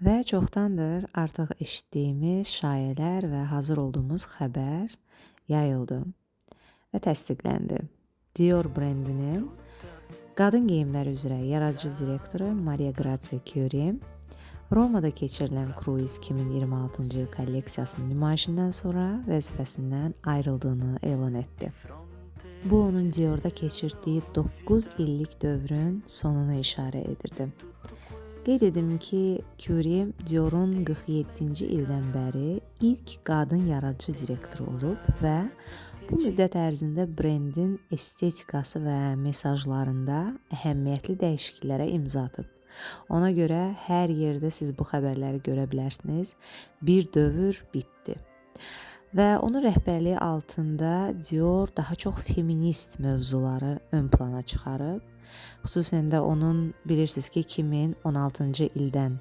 Və çoxdandır artıq eşitdiyimiz şayələr və hazır olduğumuz xəbər yayıldı və təsdiqləndi. Dior brendinin qadın geyimləri üzrə yaradıcı direktoru Maria Grazia Chiuri Romada keçirilən Cruise 2026-cı il kolleksiyasının nümayişindən sonra vəzifəsindən ayrıldığını elan etdi. Bu, onun Dior'da keçirdiyi 9 illik dövrün sonuna işarə edirdi. Qeyd edim ki, Chiuri Dior'un 47-ci ildən bəri ilk qadın yaradıcı direktoru olub və bu müddət ərzində brendin estetikası və mesajlarında əhəmiyyətli dəyişikliklərə imza atıb. Ona görə hər yerdə siz bu xəbərləri görə bilərsiniz. Bir dövr bitdi. Və onun rəhbərliyi altında Dior daha çox feminist mövzuları ön plana çıxarıb. Xüsusən də onun bilirsiniz ki 2016-cı ildən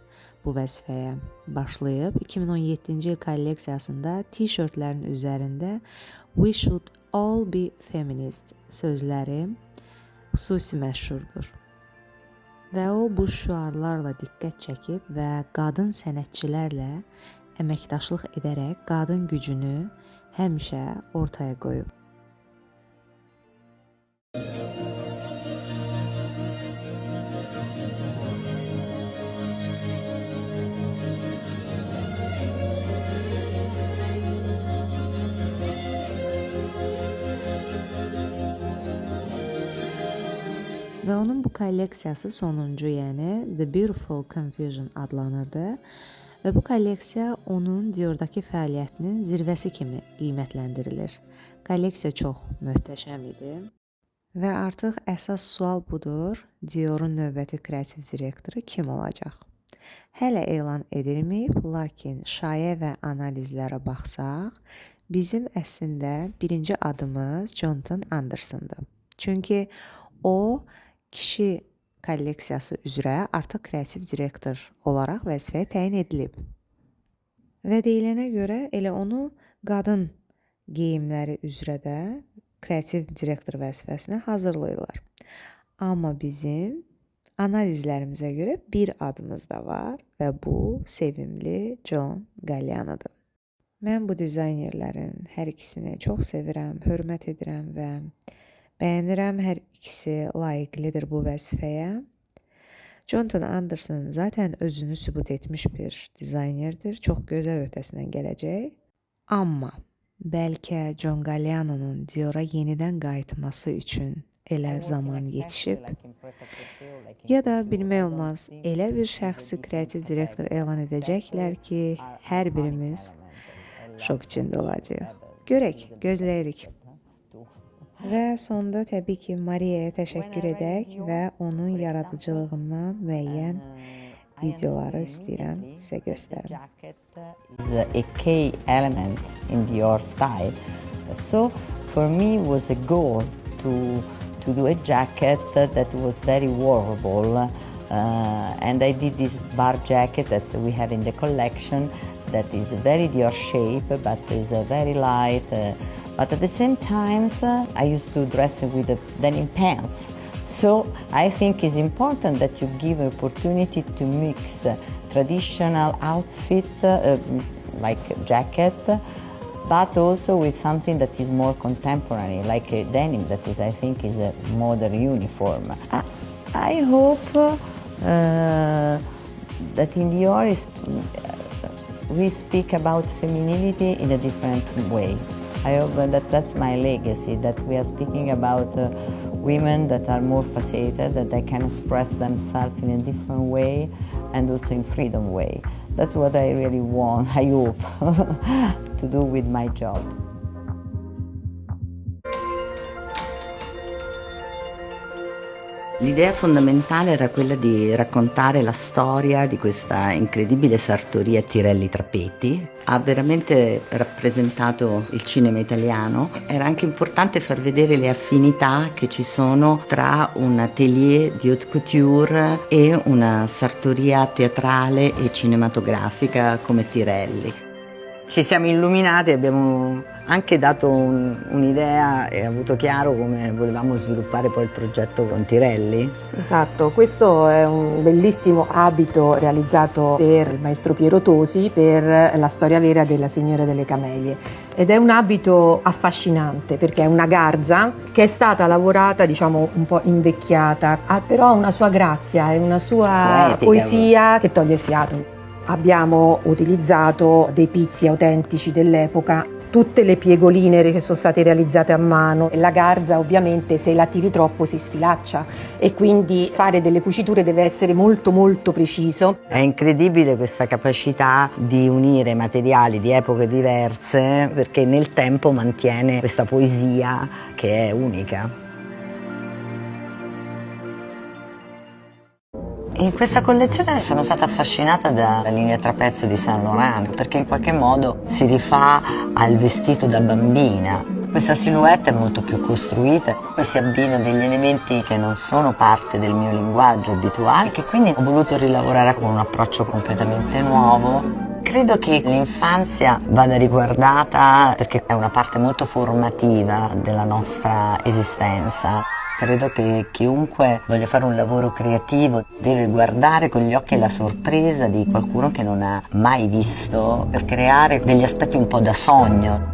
bu vəzifəyə başlayıb. 2017-ci il kolleksiyasında t-shirtlərin üzərində "We should all be feminist" sözləri xüsusi məşhurdur. Və o bu şüarlarla diqqət çəkib və qadın sənətçilərlə əməkdaşlıq edərək qadın gücünü həmişə ortaya qoyub. Və onun bu kolleksiyası sonuncu, yəni The Beautiful Confusion adlanırdı. Və bu kolleksiya onun Dior'dakı fəaliyyətinin zirvəsi kimi qiymətləndirilir. Kolleksiya çox möhtəşəm idi. Və artıq əsas sual budur, Dior'un növbəti kreativ direktoru kim olacaq? Hələ elan edilməyib, lakin şayə və analizlərə baxsaq, bizim əslində birinci adımız Jonathan Anderson'dır. Çünki o, kişi kolleksiyası üzrə artıq kreativ direktor olaraq vəzifəyə təyin edilib. Və deyilənə görə elə onu qadın geyimləri üzrə də kreativ direktor vəzifəsinə hazırlayırlar. Amma bizim analizlərimizə görə bir adımız da var və bu sevimli John Galliano'dur. Mən bu dizaynerlərin hər ikisini çox sevirəm, hörmət edirəm və bəyənirəm, hər ikisi layiqlidir bu vəzifəyə. Jonathan Anderson zaten özünü sübut etmiş bir dizaynerdir. Çox gözəl öhdəsindən gələcək. Amma bəlkə John Galliano'nun Dior'a yenidən qayıtması üçün elə zaman yetişib. Ya da bilmək olmaz, elə bir şəxsi kreativ direktor elan edəcəklər ki, hər birimiz şok içində olacaq. Görək, gözləyirik. Və sonda təbii ki, Maria'ya təşəkkür edək və onun yaradıcılığından müəyyən videoları istəyirəm sizə göstərim. Is a key element in your style. So for me was a goal to do a jacket that was very wearable. And I did this bar jacket that we have in the collection that is very Dior shape but is very light. But at the same time, I used to dress with denim pants. So I think it's important that you give opportunity to mix traditional outfit, like a jacket, but also with something that is more contemporary, like a denim that is, I think, is a modern uniform. I hope that in Dior we speak about femininity in a different way. I hope that that's my legacy, that we are speaking about women that are more faceted, that they can express themselves in a different way and also in freedom way. That's what I really want, I hope, to do with my job. L'idea fondamentale era quella di raccontare la storia di questa incredibile sartoria Tirelli Trappetti. Ha veramente rappresentato il cinema italiano. Era anche importante far vedere le affinità che ci sono tra un atelier di haute couture e una sartoria teatrale e cinematografica come Tirelli. Ci siamo illuminati, abbiamo anche dato un'idea e avuto chiaro come volevamo sviluppare poi il progetto con Tirelli. Esatto, questo è un bellissimo abito realizzato per il maestro Piero Tosi per la storia vera della Signora delle Camelie, ed è un abito affascinante perché è una garza che è stata lavorata, diciamo, un po' invecchiata, ha però una sua grazia e una sua poesia che toglie il fiato. Abbiamo utilizzato dei pizzi autentici dell'epoca, tutte le piegoline che sono state realizzate a mano. La garza ovviamente, se la tiri troppo, si sfilaccia, e quindi fare delle cuciture deve essere molto molto preciso. È incredibile questa capacità di unire materiali di epoche diverse, perché nel tempo mantiene questa poesia che è unica. In questa collezione sono stata affascinata dalla linea trapezzo di Saint Laurent, perché in qualche modo si rifà al vestito da bambina. Questa silhouette è molto più costruita, poi si abbina degli elementi che non sono parte del mio linguaggio abituale, che quindi ho voluto rilavorare con un approccio completamente nuovo. Credo che l'infanzia vada riguardata perché è una parte molto formativa della nostra esistenza. Credo che chiunque voglia fare un lavoro creativo deve guardare con gli occhi la sorpresa di qualcuno che non ha mai visto, per creare degli aspetti un po' da sogno.